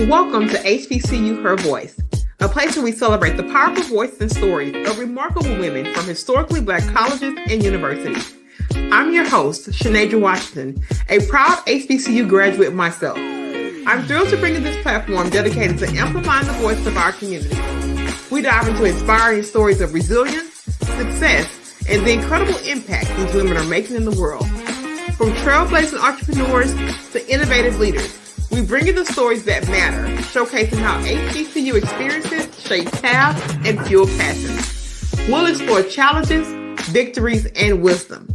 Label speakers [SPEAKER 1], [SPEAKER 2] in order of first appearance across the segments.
[SPEAKER 1] Welcome to HBCU Her Voice, a place where we celebrate the powerful voices and stories of remarkable women from historically Black colleges and universities. I'm your host, Shanasia Washington, a proud HBCU graduate myself. I'm thrilled to bring you this platform dedicated to amplifying the voice of our community. We dive into inspiring stories of resilience, success, and the incredible impact these women are making in the world. From trailblazing entrepreneurs to innovative leaders, we bring you the stories that matter, showcasing how HBCU experiences shape paths and fuel passions. We'll explore challenges, victories, and wisdom.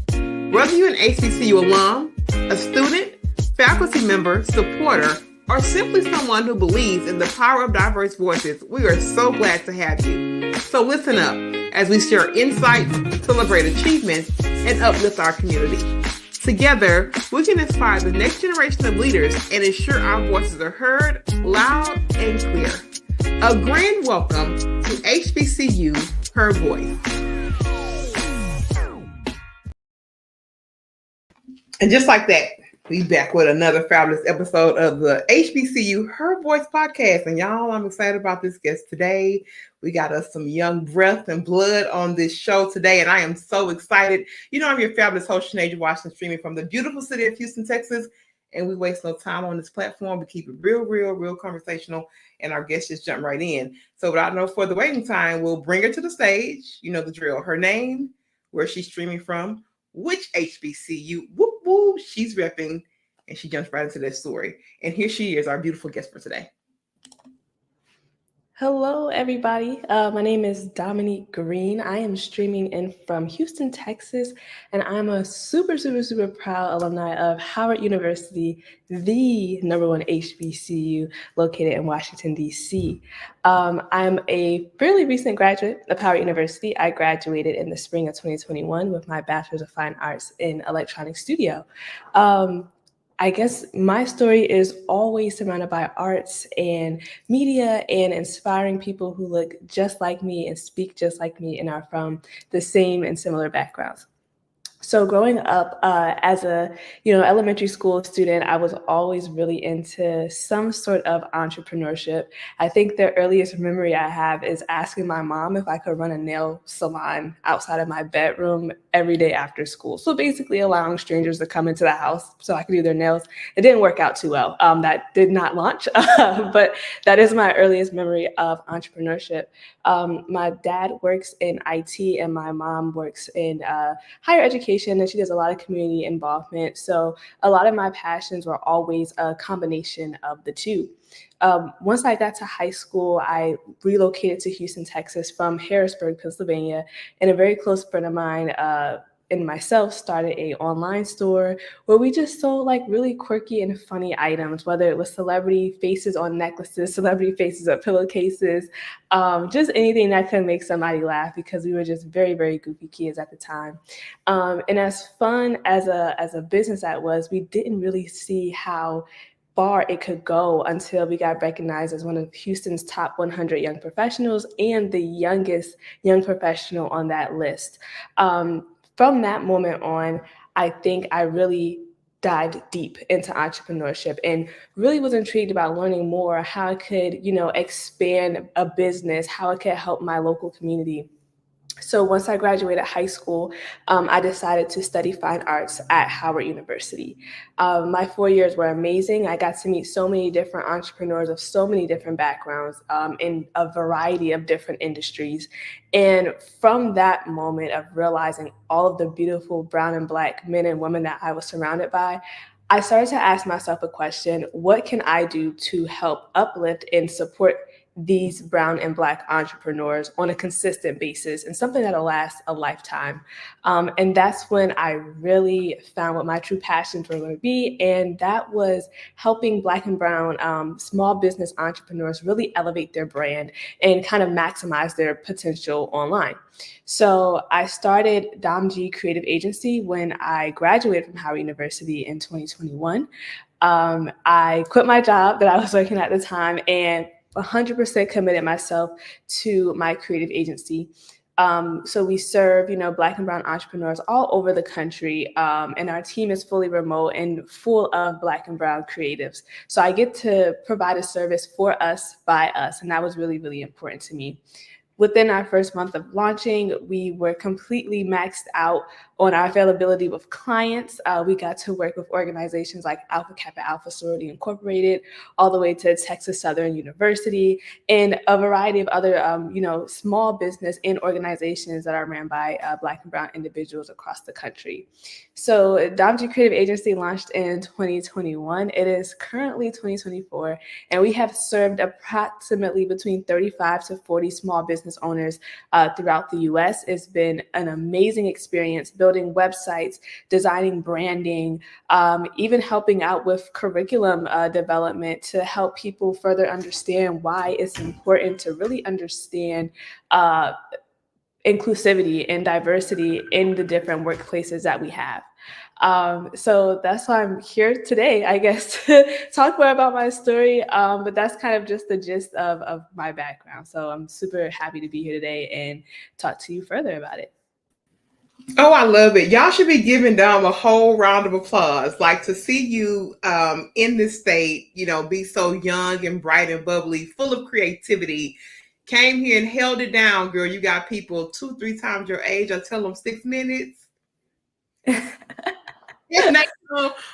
[SPEAKER 1] Whether you're an HBCU alum, a student, faculty member, supporter, or simply someone who believes in the power of diverse voices, we are so glad to have you. So listen up as we share insights, celebrate achievements, and uplift our community. Together, we can inspire the next generation of leaders and ensure our voices are heard loud and clear. A grand welcome to HBCU Her Voice. And just like that, we back with another fabulous episode of the HBCU Her Voice podcast. And y'all, I'm excited about this guest today. We got us some young breath and blood on this show today, and I am so excited. You know, I'm your fabulous host, Shanasia Washington, streaming from the beautiful city of Houston, Texas, and we waste no time on this platform. We keep it real conversational, and our guests just jump right in. So without no further waiting time, we'll bring her to the stage. You know the drill. Her name, where she's streaming from, which HBCU, whoop whoop, she's repping, and she jumps right into this story. And here she is, our beautiful guest for today.
[SPEAKER 2] Hello, everybody. My name is Domonique Green. I am streaming in from Houston, Texas, and I'm a super proud alumni of Howard University, the #1 HBCU located in Washington, D.C. I'm a fairly recent graduate of Howard University. I graduated in the spring of 2021 with my Bachelor's of Fine Arts in Electronic Studio. I guess my story is always surrounded by arts and media and inspiring people who look just like me and speak just like me and are from the same and similar backgrounds. So growing up as a elementary school student, I was always really into some sort of entrepreneurship. I think the earliest memory I have is asking my mom if I could run a nail salon outside of my bedroom every day after school. So basically allowing strangers to come into the house so I could do their nails. It didn't work out too well. That did not launch, but that is my earliest memory of entrepreneurship. My dad works in IT and my mom works in higher education, and she does a lot of community involvement. So a lot of my passions were always a combination of the two. Once I got to high school, I relocated to Houston, Texas from Harrisburg, Pennsylvania, and a very close friend of mine and myself started an online store where we just sold like really quirky and funny items, whether it was celebrity faces on necklaces, celebrity faces on pillowcases, just anything that could make somebody laugh because we were just very goofy kids at the time. And as fun as a business that was, we didn't really see how far it could go until we got recognized as one of Houston's top 100 young professionals and the youngest young professional on that list. From that moment on, I think I really dived deep into entrepreneurship and really was intrigued about learning more how I could, expand a business, how it could help my local community. So once I graduated high school, I decided to study fine arts at Howard University. My 4 years were amazing. I got to meet so many different entrepreneurs of so many different backgrounds in a variety of different industries. And from that moment of realizing all of the beautiful brown and Black men and women that I was surrounded by, I started to ask myself a question: what can I do to help uplift and support these brown and Black entrepreneurs on a consistent basis, and something that'll last a lifetime? And that's when I really found what my true passions were going to be. And that was helping Black and brown small business entrepreneurs really elevate their brand and kind of maximize their potential online. So I started Dom G Creative Agency when I graduated from Howard University in 2021. I quit my job that I was working at the time and 100% committed myself to my creative agency. So we serve, Black and brown entrepreneurs all over the country. And our team is fully remote and full of Black and brown creatives. So I get to provide a service for us, by us. And that was really, really important to me. Within our first month of launching, we were completely maxed out on our availability with clients. We got to work with organizations like Alpha Kappa Alpha Sorority Incorporated, all the way to Texas Southern University, and a variety of other, small business and organizations that are ran by Black and brown individuals across the country. So Domonique Creative Agency launched in 2021. It is currently 2024, and we have served approximately between 35 to 40 small business owners throughout the U.S. It's been an amazing experience building websites, designing branding, even helping out with curriculum development to help people further understand why it's important to really understand inclusivity and diversity in the different workplaces that we have. So that's why I'm here today, I guess, to talk more about my story. But that's kind of just the gist of my background. So I'm super happy to be here today and talk to you further about it.
[SPEAKER 1] Oh, I love it. Y'all should be giving Dom a whole round of applause. Like to see you in this state, be so young and bright and bubbly, full of creativity. Came here and held it down, girl. You got people 2-3 times your age. I tell them 6 minutes.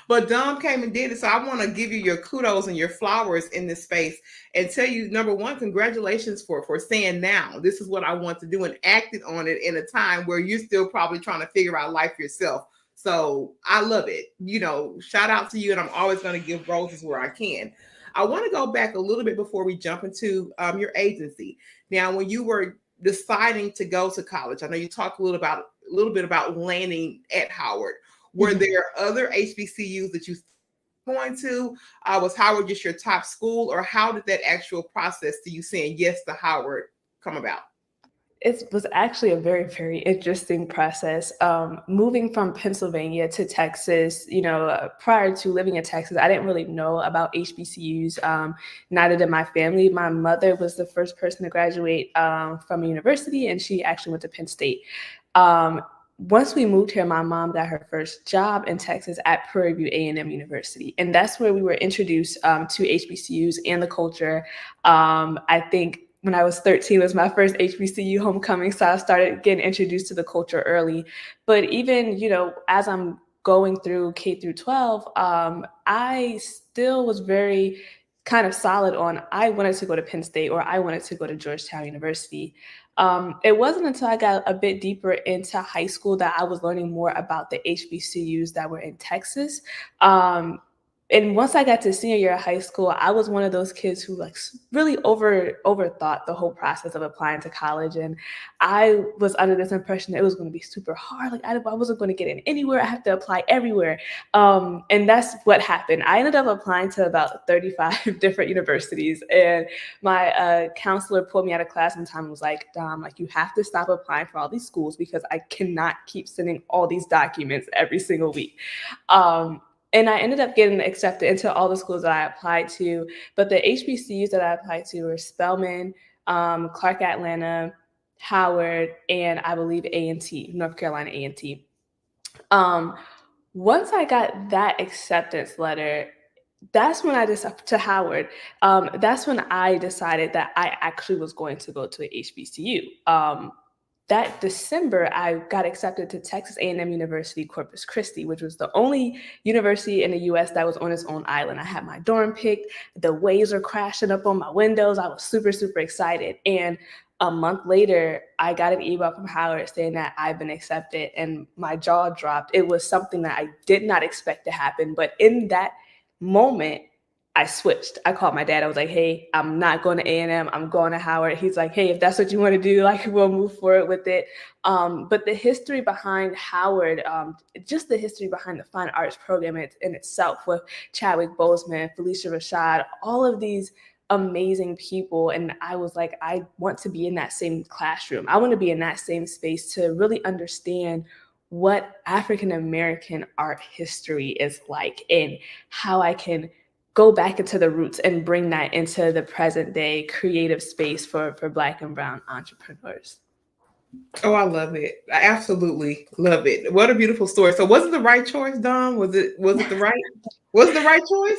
[SPEAKER 1] But Dom came and did it. So I want to give you your kudos and your flowers in this space and tell you, number one, congratulations for saying now. This is what I want to do and acted on it in a time where you're still probably trying to figure out life yourself. So I love it. Shout out to you. And I'm always going to give roses where I can. I want to go back a little bit before we jump into your agency. Now, when you were deciding to go to college, I know you talked a little bit about landing at Howard. Were there other HBCUs that you going to? Was Howard just your top school, or how did that actual process to you saying yes to Howard come about?
[SPEAKER 2] It was actually a very, very interesting process. Moving from Pennsylvania to Texas, prior to living in Texas, I didn't really know about HBCUs. Neither did my family. My mother was the first person to graduate from a university, and she actually went to Penn State. Once we moved here, my mom got her first job in Texas at Prairie View A&M University. And that's where we were introduced to HBCUs and the culture. I think when I was 13 was my first HBCU homecoming. So I started getting introduced to the culture early. But even, as I'm going through K through 12, I still was very kind of solid on I wanted to go to Penn State or I wanted to go to Georgetown University. It wasn't until I got a bit deeper into high school that I was learning more about the HBCUs that were in Texas. And once I got to senior year of high school, I was one of those kids who really overthought the whole process of applying to college. And I was under this impression that it was going to be super hard. Like I wasn't going to get in anywhere. I have to apply everywhere. And that's what happened. I ended up applying to about 35 different universities. And my counselor pulled me out of class one time and was like, Dom, you have to stop applying for all these schools because I cannot keep sending all these documents every single week. And I ended up getting accepted into all the schools that I applied to. But the HBCUs that I applied to were Spelman, Clark Atlanta, Howard, and I believe A&T, North Carolina A&T. Once I got that acceptance letter, that's when I decided to Howard. That's when I decided that I actually was going to go to a HBCU. That December, I got accepted to Texas A&M University, Corpus Christi, which was the only university in the U.S. that was on its own island. I had my dorm picked. The waves were crashing up on my windows. I was super, super excited. And a month later, I got an email from Howard saying that I've been accepted, and my jaw dropped. It was something that I did not expect to happen. But in that moment, I switched. I called my dad. I was like, hey, I'm not going to A&M. I'm going to Howard. He's like, hey, if that's what you want to do, we'll move forward with it. But the history behind Howard, just the history behind the fine arts program in itself with Chadwick Boseman, Felicia Rashad, all of these amazing people. And I was like, I want to be in that same classroom. I want to be in that same space to really understand what African-American art history is like and how I can go back into the roots and bring that into the present day creative space for Black and brown entrepreneurs.
[SPEAKER 1] Oh, I love it. I absolutely love it. What a beautiful story. So was it the right choice, Dom? Was it the right was it the right choice?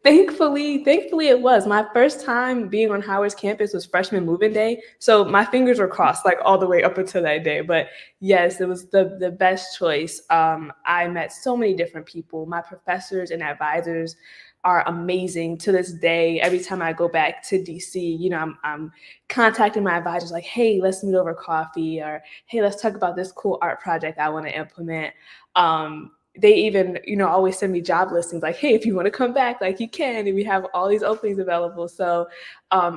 [SPEAKER 2] Thankfully it was. My first time being on Howard's campus was freshman move-in day. So my fingers were crossed like all the way up until that day. But yes, it was the best choice. I met so many different people. My professors and advisors are amazing to this day. Every time I go back to DC, I'm contacting my advisors like, hey, let's meet over coffee, or hey, let's talk about this cool art project I want to implement. They even, always send me job listings like, hey, if you want to come back, like you can, and we have all these openings available. So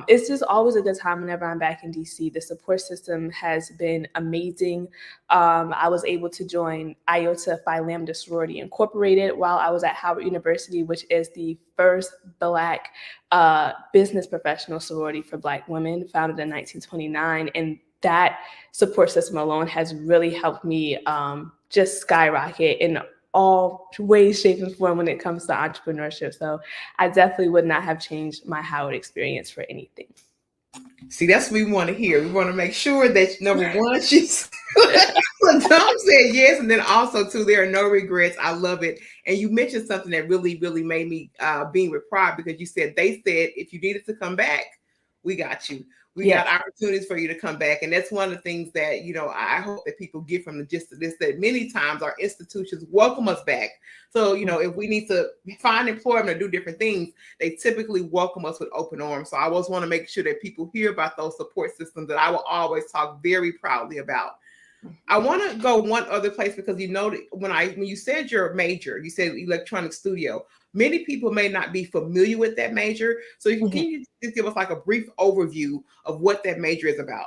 [SPEAKER 2] it's just always a good time whenever I'm back in DC. The support system has been amazing. I was able to join IOTA Phi Lambda Sorority Incorporated while I was at Howard University, which is the first Black business professional sorority for Black women, founded in 1929. And that support system alone has really helped me just skyrocket in all ways, shape, and form when it comes to entrepreneurship. So I definitely would not have changed my Howard experience for anything.
[SPEAKER 1] See, that's what we want to hear. We want to make sure that number one, she's Dom said yes, and then also too, there are no regrets. I love it. And you mentioned something that really, really made me beam with pride, because you said they said if you needed to come back, we got you. We got opportunities for you to come back. And that's one of the things that, I hope that people get from the gist of this, that many times our institutions welcome us back. So, if we need to find employment or do different things, they typically welcome us with open arms. So I always want to make sure that people hear about those support systems that I will always talk very proudly about. I want to go one other place, because when you said your major, you said electronic studio. Many people may not be familiar with that major, so can you just give us like a brief overview of what that major is about?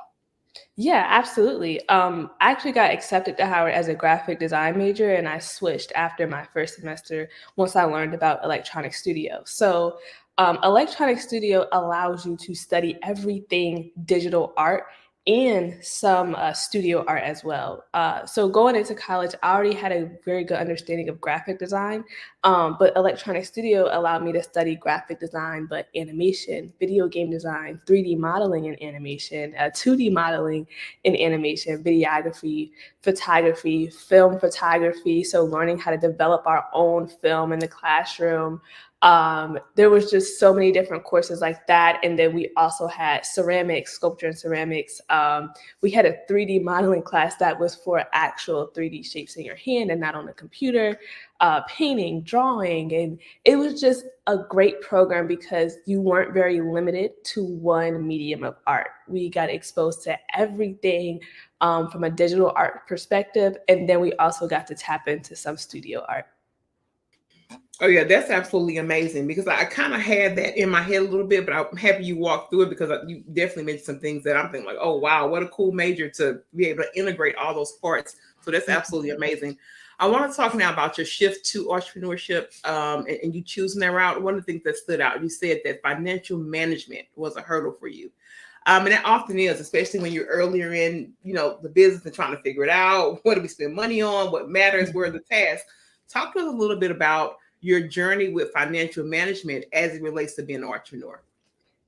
[SPEAKER 2] Yeah, absolutely. I actually got accepted to Howard as a graphic design major, and I switched after my first semester once I learned about electronic studio. So, electronic studio allows you to study everything digital art and some studio art as well. So going into college, I already had a very good understanding of graphic design, but electronic studio allowed me to study graphic design, but animation, video game design, 3D modeling and animation, 2D modeling and animation, videography, photography, film photography. So learning how to develop our own film in the classroom. There was just so many different courses like that. And then we also had ceramics, sculpture and ceramics. We had a 3D modeling class that was for actual 3D shapes in your hand and not on the computer, painting, drawing. And it was just a great program because you weren't very limited to one medium of art. We got exposed to everything from a digital art perspective. And then we also got to tap into some studio art.
[SPEAKER 1] Oh yeah, that's absolutely amazing, because I kind of had that in my head a little bit, but I'm happy you walked through it, because you definitely mentioned some things that I'm thinking like, oh wow, what a cool major to be able to integrate all those parts. So that's absolutely amazing. I want to talk now about your shift to entrepreneurship, and you choosing that route. One of the things that stood out, you said that financial management was a hurdle for you. And it often is, especially when you're earlier in, the business and trying to figure it out. What do we spend money on? What matters? Where are the tasks? Talk to us a little bit about your journey with financial management as it relates to being an entrepreneur.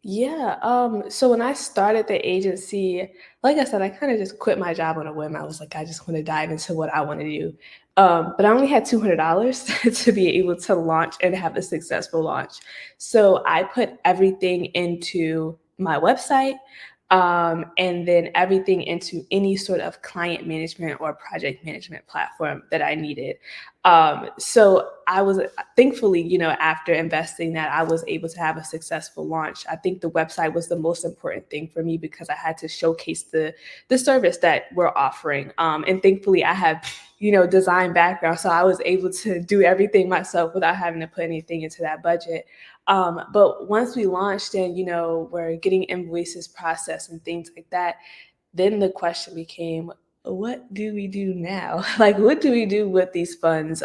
[SPEAKER 2] Yeah. So when I started the agency, like I said, I kind of just quit my job on a whim. I was like, I just want to dive into what I want to do. But I only had $200 to be able to launch and have a successful launch. So I put everything into my website, and then everything into any sort of client management or project management platform that I needed. So I was thankfully, after investing that, I was able to have a successful launch. I think the website was the most important thing for me because I had to showcase the service that we're offering. And thankfully I have, design background. So I was able to do everything myself without having to put anything into that budget. But once we launched and, we're getting invoices processed and things like that, then the question became, what do we do now? Like, what do we do with these funds?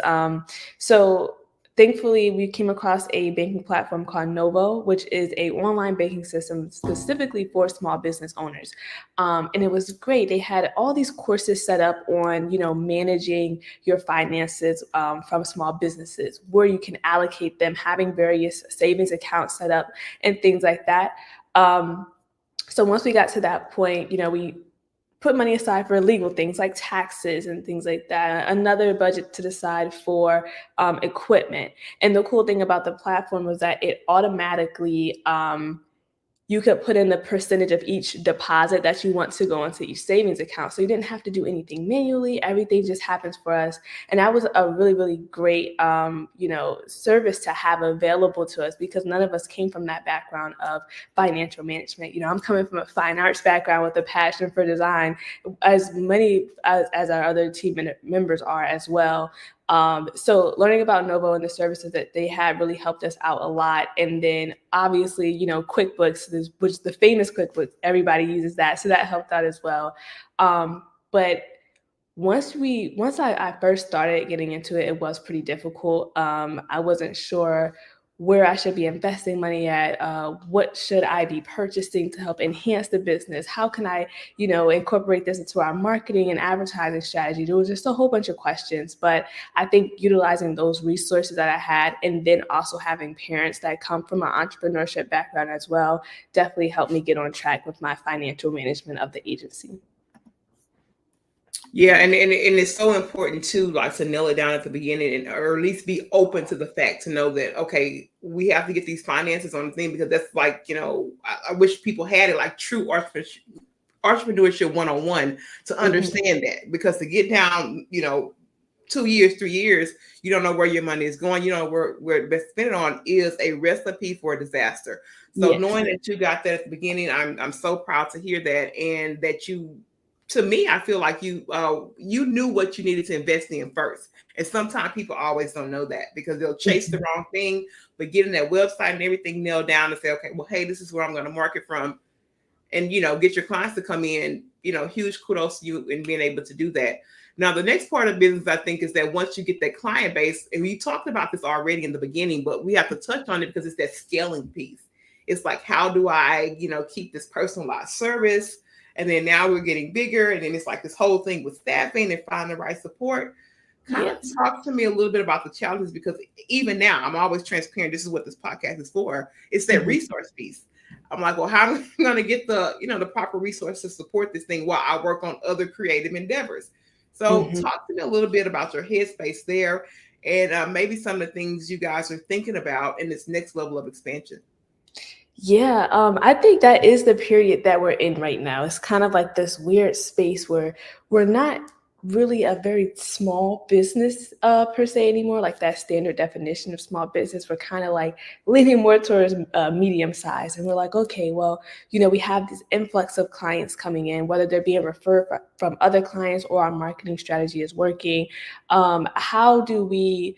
[SPEAKER 2] So thankfully, we came across a banking platform called Novo, which is a online banking system specifically for small business owners. And it was great. They had all these courses set up on, managing your finances from small businesses, where you can allocate them, having various savings accounts set up and things like that. So once we got to that point, we put money aside for legal things like taxes and things like that, another budget to the side for equipment. And the cool thing about the platform was that it automatically you could put in the percentage of each deposit that you want to go into each savings account. So you didn't have to do anything manually. Everything just happens for us. And that was a really, really great, service to have available to us, because none of us came from that background of financial management. I'm coming from a fine arts background with a passion for design, as many as our other team members are as well. So learning about Novo and the services that they had really helped us out a lot. And then obviously, QuickBooks, which is the famous QuickBooks, everybody uses that. So that helped out as well. But once I first started getting into it, it was pretty difficult. I wasn't sure where I should be investing money at, what should I be purchasing to help enhance the business? How can I, incorporate this into our marketing and advertising strategy? There was just a whole bunch of questions, but I think utilizing those resources that I had, and then also having parents that come from an entrepreneurship background as well, definitely helped me get on track with my financial management of the agency.
[SPEAKER 1] Yeah, and it's so important too, like to nail it down at the beginning, or at least be open to the fact to know that, okay, we have to get these finances on the thing, because that's like, I wish people had it like true entrepreneurship 101 to understand that, because to get down, 2 years, 3 years, you don't know where your money is going, you don't know where it's spent on, is a recipe for a disaster. So knowing that you got that at the beginning, I'm so proud to hear that, and that to me, I feel like you knew what you needed to invest in first. And sometimes people always don't know that, because they'll chase the wrong thing, but getting that website and everything nailed down and say, okay, well, hey, this is where I'm going to market from, and, get your clients to come in, huge kudos to you in being able to do that. Now, the next part of business, I think, is that once you get that client base, and we talked about this already in the beginning, but we have to touch on it because it's that scaling piece. It's like, how do I, keep this personalized service? And then now we're getting bigger. And then it's like this whole thing with staffing and finding the right support. Kind of talk to me a little bit about the challenges, because even now, I'm always transparent. This is what this podcast is for. It's that resource piece. I'm like, well, how am I going to get the proper resources to support this thing while I work on other creative endeavors? So talk to me a little bit about your headspace there, and maybe some of the things you guys are thinking about in this next level of expansion.
[SPEAKER 2] Yeah, I think that is the period that we're in right now. It's kind of like this weird space where we're not really a very small business per se anymore, like that standard definition of small business. We're kind of like leaning more towards medium size. And we're like, okay, well, we have this influx of clients coming in, whether they're being referred from other clients or our marketing strategy is working. How do we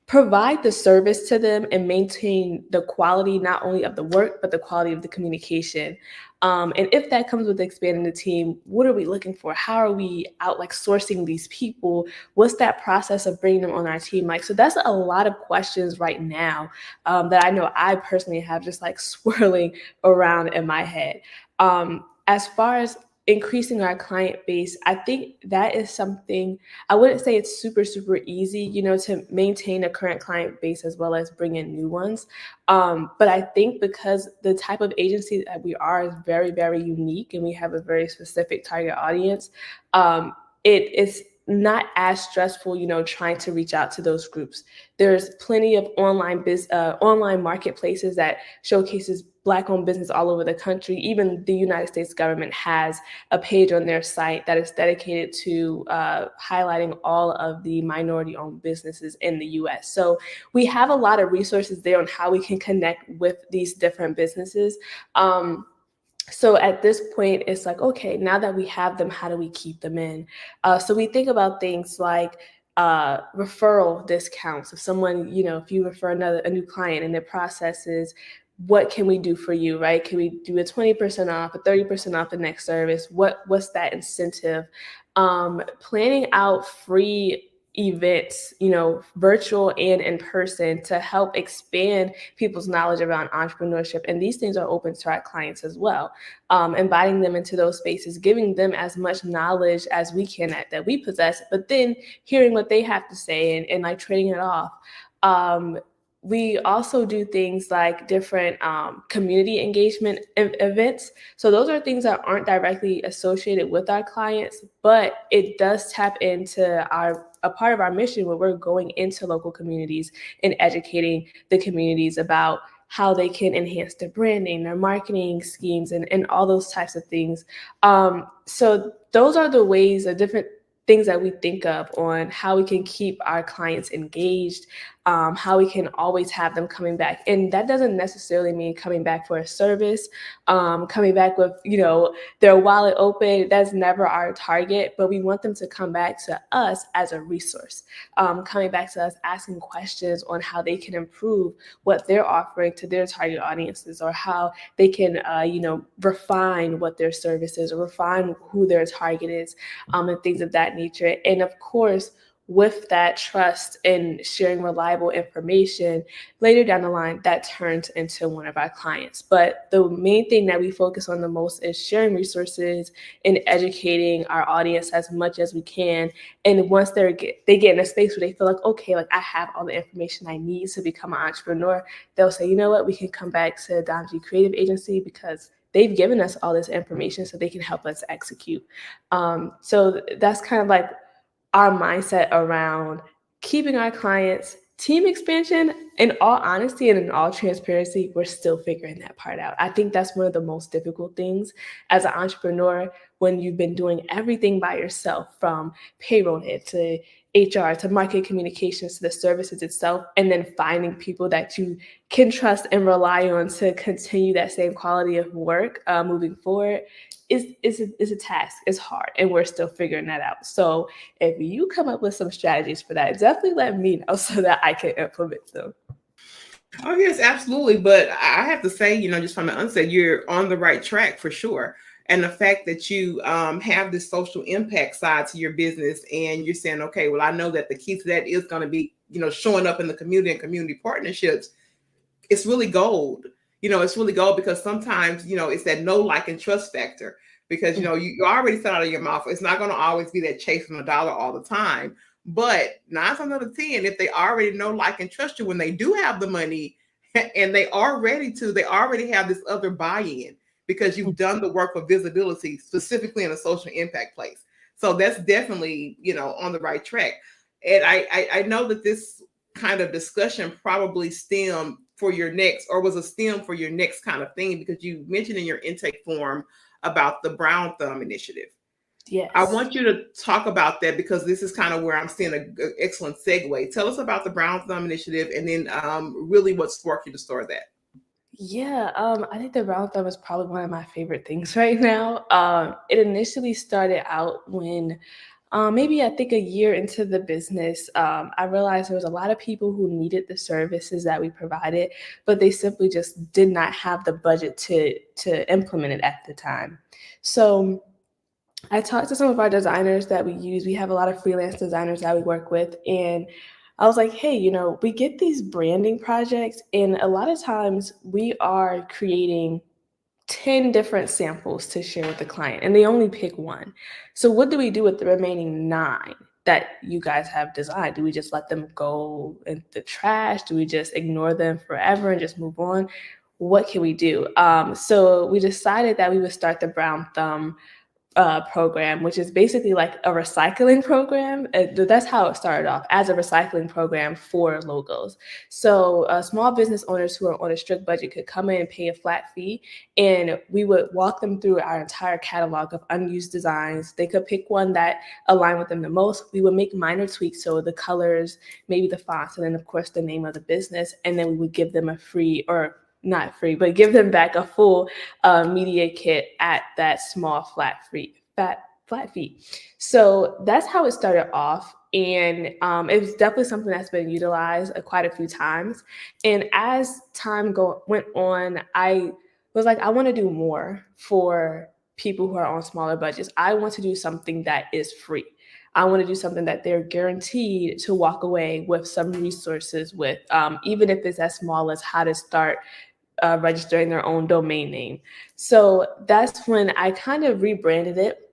[SPEAKER 2] provide the service to them and maintain the quality, not only of the work, but the quality of the communication? And if that comes with expanding the team, what are we looking for? How are we out sourcing these people? What's that process of bringing them on our team like? So that's a lot of questions right now that I know I personally have just swirling around in my head. As far as increasing our client base, I think that is something, I wouldn't say it's super, super easy, to maintain a current client base as well as bring in new ones. But I think because the type of agency that we are is very, very unique, and we have a very specific target audience, it is not as stressful, trying to reach out to those groups. There's plenty of online marketplaces that showcases Black-owned business all over the country. Even the United States government has a page on their site that is dedicated to highlighting all of the minority-owned businesses in the U.S. So we have a lot of resources there on how we can connect with these different businesses. So at this point, it's like, okay, now that we have them, how do we keep them in? So we think about things like referral discounts. If someone, if you refer a new client and their process is, what can we do for you, right? Can we do a 20% off, a 30% off the next service? What's that incentive? Planning out free events, virtual and in person, to help expand people's knowledge around entrepreneurship. And these things are open to our clients as well. Inviting them into those spaces, giving them as much knowledge as we can that we possess, but then hearing what they have to say and trading it off. We also do things like different community engagement events. So those are things that aren't directly associated with our clients, but it does tap into a part of our mission where we're going into local communities and educating the communities about how they can enhance their branding, their marketing schemes, and all those types of things. So those are the ways, the different things that we think of on how we can keep our clients engaged, how we can always have them coming back. And that doesn't necessarily mean coming back for a service, coming back with, their wallet open. That's never our target, but we want them to come back to us as a resource, coming back to us, asking questions on how they can improve what they're offering to their target audiences, or how they can, refine what their service is, or refine who their target is, and things of that nature. And of course, with that trust and sharing reliable information, later down the line, that turns into one of our clients. But the main thing that we focus on the most is sharing resources and educating our audience as much as we can. And once they get in a space where they feel like, okay, like I have all the information I need to become an entrepreneur, they'll say, you know what, we can come back to Domonique Creative Agency because they've given us all this information so they can help us execute. So that's kind of like our mindset around keeping our clients. Team expansion, in all honesty and in all transparency, we're still figuring that part out. I think that's one of the most difficult things as an entrepreneur, when you've been doing everything by yourself, from payroll to HR to market communications to the services itself, and then finding people that you can trust and rely on to continue that same quality of work moving forward is a task. It's hard, and we're still figuring that out. So if you come up with some strategies for that, definitely let me know so that I can implement them.
[SPEAKER 1] Oh, yes, absolutely. But I have to say, just from the onset, you're on the right track for sure. And the fact that you have this social impact side to your business, and you're saying, okay, well, I know that the key to that is going to be, showing up in the community and community partnerships. It's really gold. It's really gold because sometimes, it's that know, like, and trust factor. Because, you already said out of your mouth, it's not going to always be that chasing a dollar all the time. But 9 times out of 10, if they already know, like, and trust you, when they do have the money and they already have this other buy-in because you've done the work of visibility, specifically in a social impact place. So that's definitely, on the right track. And I know that this kind of discussion probably stemmed for your next, or was a stem for your next kind of thing, because you mentioned in your intake form about the Brown Thumb initiative.
[SPEAKER 2] Yes.
[SPEAKER 1] I want you to talk about that, because this is kind of where I'm seeing an excellent segue. Tell us about the Brown Thumb initiative, and then really what sparked you to start that.
[SPEAKER 2] Yeah, I think the Brown Thumb is probably one of my favorite things right now. It initially started out when maybe I think a year into the business, I realized there was a lot of people who needed the services that we provided, but they simply just did not have the budget to implement it at the time. So I talked to some of our designers that we use. We have a lot of freelance designers that we work with. And I was like, hey, we get these branding projects, and a lot of times we are creating 10 different samples to share with the client, and they only pick one. So what do we do with the remaining 9 that you guys have designed? Do we just let them go in the trash? Do we just ignore them forever and just move on? What can we do? So we decided that we would start the Brown Thumb program, which is basically like a recycling program. That's how it started off, as a recycling program for logos. So small business owners who are on a strict budget could come in and pay a flat fee, and we would walk them through our entire catalog of unused designs. They could pick one that aligned with them the most. We would make minor tweaks, so the colors, maybe the fonts, and then of course the name of the business, and then we would give them a free, or not free, but give them back a full media kit at that small flat fee. So that's how it started off. And it was definitely something that's been utilized quite a few times. And as time went on, I was like, I want to do more for people who are on smaller budgets. I want to do something that is free. I want to do something that they're guaranteed to walk away with some resources with, even if it's as small as how to start registering their own domain name. So that's when I kind of rebranded it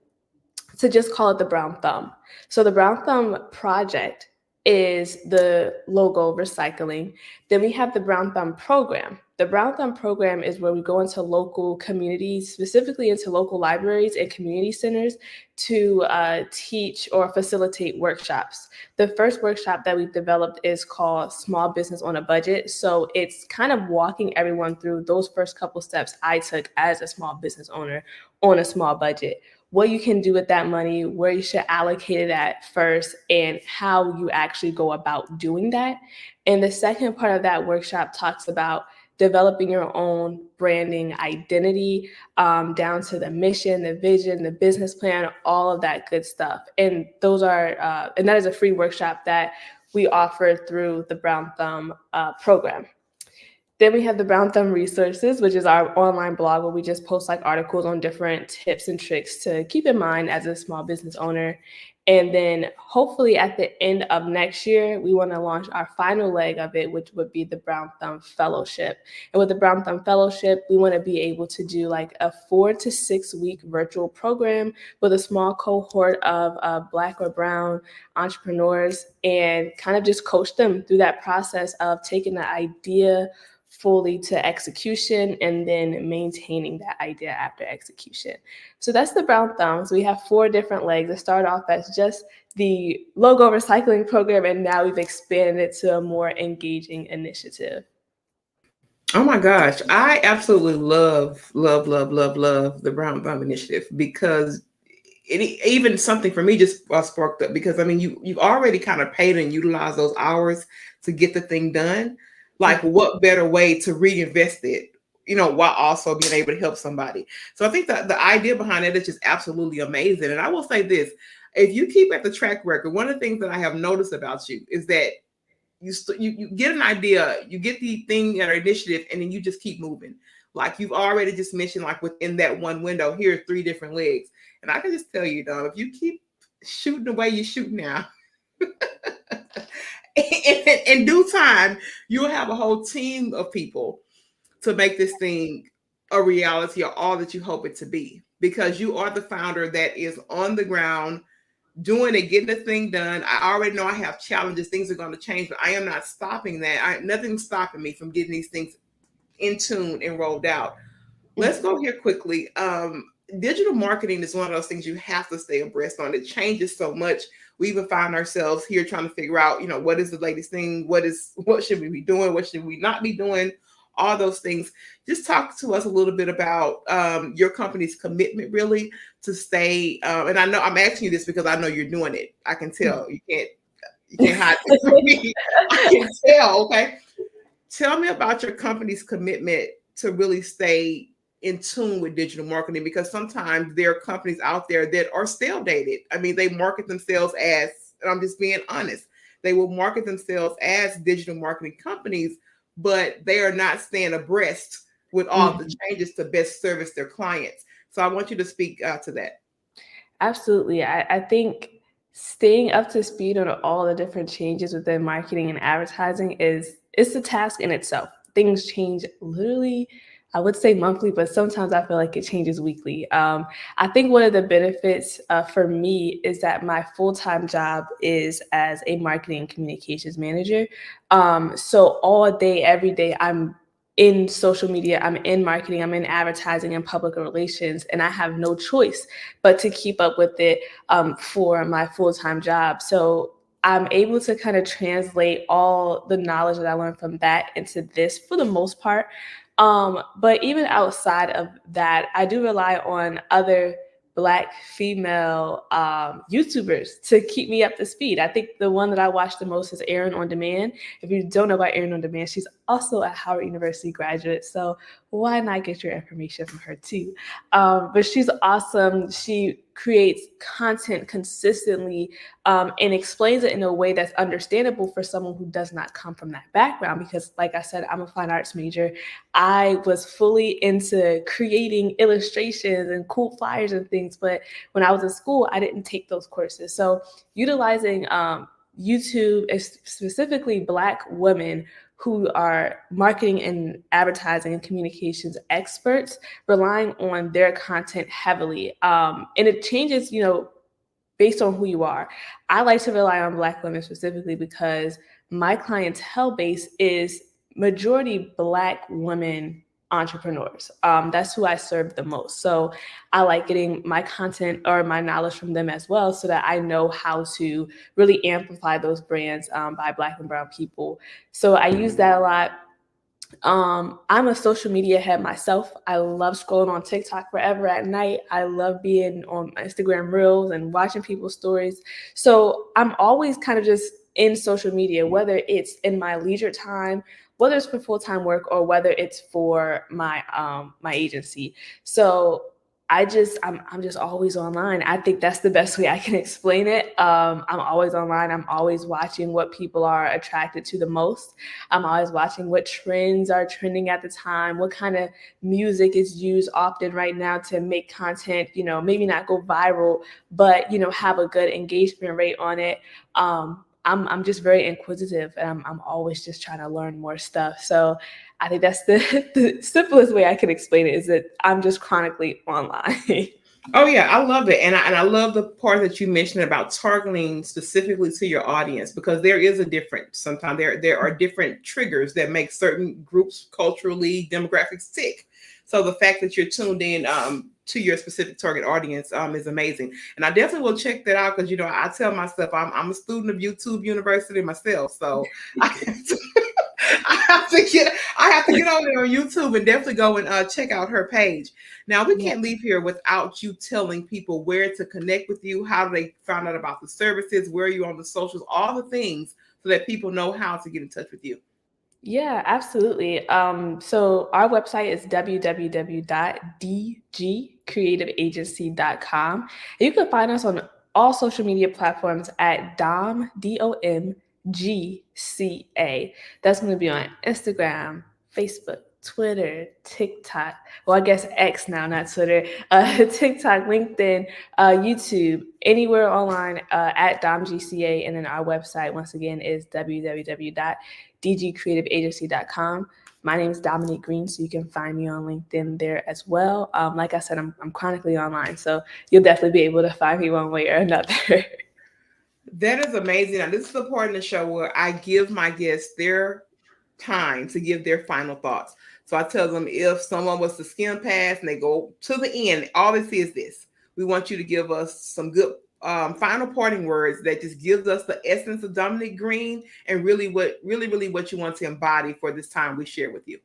[SPEAKER 2] to just call it the Brown Thumb. So the Brown Thumb project is the logo recycling. Then we have the Brown Thumb program. The Brown Thumb program is where we go into local communities, specifically into local libraries and community centers to teach or facilitate workshops. The first workshop that we've developed is called Small Business on a Budget. So it's kind of walking everyone through those first couple steps I took as a small business owner on a small budget. What you can do with that money, where you should allocate it at first, and how you actually go about doing that. And the second part of that workshop talks about developing your own branding identity, down to the mission, the vision, the business plan, all of that good stuff. And those are, and that is a free workshop that we offer through the Brown Thumb program. Then we have the Brown Thumb Resources, which is our online blog where we just post like articles on different tips and tricks to keep in mind as a small business owner. And then hopefully at the end of next year, we want to launch our final leg of it, which would be the Brown Thumb Fellowship. And with the Brown Thumb Fellowship, we want to be able to do like a 4 to 6 week virtual program with a small cohort of Black or Brown entrepreneurs and kind of just coach them through that process of taking the idea fully to execution and then maintaining that idea after execution. So that's the Brown Thumbs. We have 4 different legs. It started off as just the logo recycling program, and now we've expanded it to a more engaging initiative.
[SPEAKER 1] Oh my gosh, I absolutely love the Brown Thumb Initiative because even something for me just sparked up because I mean you've already kind of paid and utilized those hours to get the thing done. Like what better way to reinvest it, while also being able to help somebody. So I think that the idea behind it is just absolutely amazing. And I will say this, if you keep at the track record, one of the things that I have noticed about you is that you get an idea, you get the thing or initiative, and then you just keep moving. Like you've already just mentioned, like within that one window, here are 3 different legs. And I can just tell you, Dom, if you keep shooting the way you shoot now, in due time, you'll have a whole team of people to make this thing a reality or all that you hope it to be. Because you are the founder that is on the ground, doing it, getting the thing done. I already know I have challenges. Things are going to change, but I am not stopping that. Nothing's stopping me from getting these things in tune and rolled out. Let's go here quickly. Digital marketing is one of those things you have to stay abreast on. It changes so much. We even find ourselves here trying to figure out, what is the latest thing? What should we be doing? What should we not be doing? All those things. Just talk to us a little bit about your company's commitment really to stay. And I know I'm asking you this because I know you're doing it. I can tell. You can't hide it from me. I can tell. Okay. Tell me about your company's commitment to really stay in tune with digital marketing, because sometimes there are companies out there that are stale dated. I mean, they market themselves as, and I'm just being honest, they will market themselves as digital marketing companies, but they are not staying abreast with all the changes to best service their clients. So I want you to speak to that.
[SPEAKER 2] Absolutely. I think staying up to speed on all the different changes within marketing and advertising it's a task in itself. Things change literally, I would say monthly, but sometimes I feel like it changes weekly. I think one of the benefits for me is that my full-time job is as a marketing and communications manager. So all day, every day, I'm in social media, I'm in marketing, I'm in advertising and public relations, and I have no choice but to keep up with it for my full-time job. So I'm able to kind of translate all the knowledge that I learned from that into this for the most part. But even outside of that, I do rely on other Black female YouTubers to keep me up to speed. I think the one that I watch the most is Erin on Demand. If you don't know about Erin on Demand, she's also a Howard University graduate. So why not get your information from her too? But she's awesome. She creates content consistently and explains it in a way that's understandable for someone who does not come from that background. Because like I said, I'm a fine arts major. I was fully into creating illustrations and cool flyers and things. But when I was in school, I didn't take those courses. So utilizing YouTube, specifically Black women who are marketing and advertising and communications experts, relying on their content heavily. And it changes, based on who you are. I like to rely on Black women specifically because my clientele base is majority Black women entrepreneurs. That's who I serve the most. So I like getting my content or my knowledge from them as well, so that I know how to really amplify those brands by Black and brown people. So I use that a lot. I'm a social media head myself. I love scrolling on TikTok forever at night. I love being on Instagram Reels and watching people's stories. So I'm always kind of just in social media, whether it's in my leisure time, whether it's for full-time work, or whether it's for my agency. So I'm just always online. I think that's the best way I can explain it. I'm always online. I'm always watching what people are attracted to the most. I'm always watching what trends are trending at the time, what kind of music is used often right now to make content, maybe not go viral, but, have a good engagement rate on it. I'm just very inquisitive, and I'm always just trying to learn more stuff. So I think that's the simplest way I can explain it, is that I'm just chronically online.
[SPEAKER 1] Oh yeah, I love it, and I love the part that you mentioned about targeting specifically to your audience, because there is a difference. Sometimes there are different triggers that make certain groups culturally, demographics tick. So the fact that you're tuned in to your specific target audience is amazing, and I definitely will check that out, because I tell myself I'm a student of YouTube University myself, so I have to get over there on YouTube and definitely go and check out her page. Now, we can't leave here without you telling people where to connect with you, how do they find out about the services, where are you on the socials, all the things, so that people know how to get in touch with you.
[SPEAKER 2] Yeah, absolutely. So our website is www.dgcreativeagency.com. You can find us on all social media platforms at DOMGCA. That's going to be on Instagram, Facebook, Twitter, TikTok. Well, I guess X now, not Twitter. TikTok, LinkedIn, YouTube, anywhere online at DOMGCA. And then our website, once again, is www.dgcreativeagency.com. My name is Domonique Green, so you can find me on LinkedIn there as well. Like I said, I'm chronically online, so you'll definitely be able to find me one way or another.
[SPEAKER 1] That is amazing. Now, this is the part in the show where I give my guests their time to give their final thoughts. So I tell them, if someone was to skim past and they go to the end, all they see is this. We want you to give us some good final parting words that just gives us the essence of Domonique Green, and really what you want to embody for this time we share with you.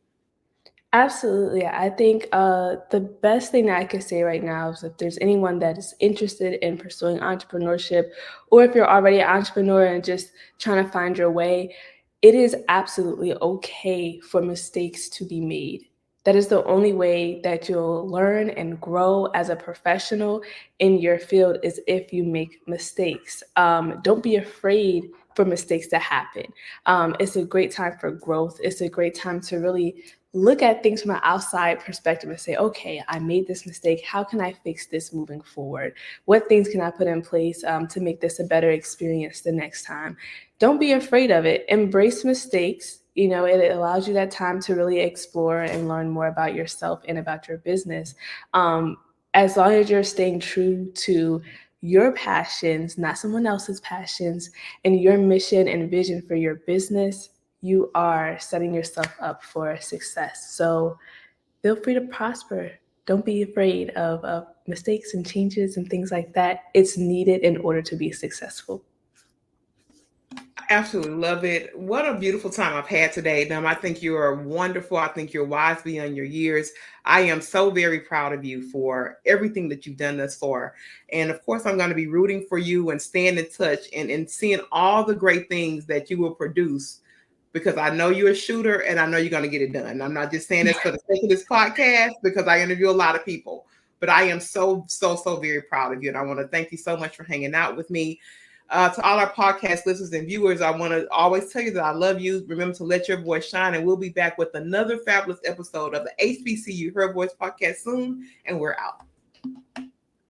[SPEAKER 2] Absolutely. I think the best thing that I could say right now is, if there's anyone that is interested in pursuing entrepreneurship, or if you're already an entrepreneur and just trying to find your way, it is absolutely okay for mistakes to be made. That is the only way that you'll learn and grow as a professional in your field, is if you make mistakes. Don't be afraid for mistakes to happen. It's a great time for growth. It's a great time to really look at things from an outside perspective and say, okay, I made this mistake. How can I fix this moving forward? What things can I put in place to make this a better experience the next time? Don't be afraid of it. Embrace mistakes. It allows you that time to really explore and learn more about yourself and about your business. As long as you're staying true to your passions, not someone else's passions, and your mission and vision for your business, you are setting yourself up for success. So feel free to prosper. Don't be afraid of mistakes and changes and things like that. It's needed in order to be successful.
[SPEAKER 1] Absolutely love it. What a beautiful time I've had today. Now, I think you are wonderful. I think you're wise beyond your years. I am so very proud of you for everything that you've done thus far. And of course, I'm going to be rooting for you and staying in touch and seeing all the great things that you will produce, because I know you're a shooter and I know you're going to get it done. I'm not just saying this for the sake of this podcast, because I interview a lot of people, but I am so very proud of you. And I want to thank you so much for hanging out with me. To all our podcast listeners and viewers, I want to always tell you that I love you. Remember to let your voice shine, and we'll be back with another fabulous episode of the HBCU Her Voice podcast soon, and we're out.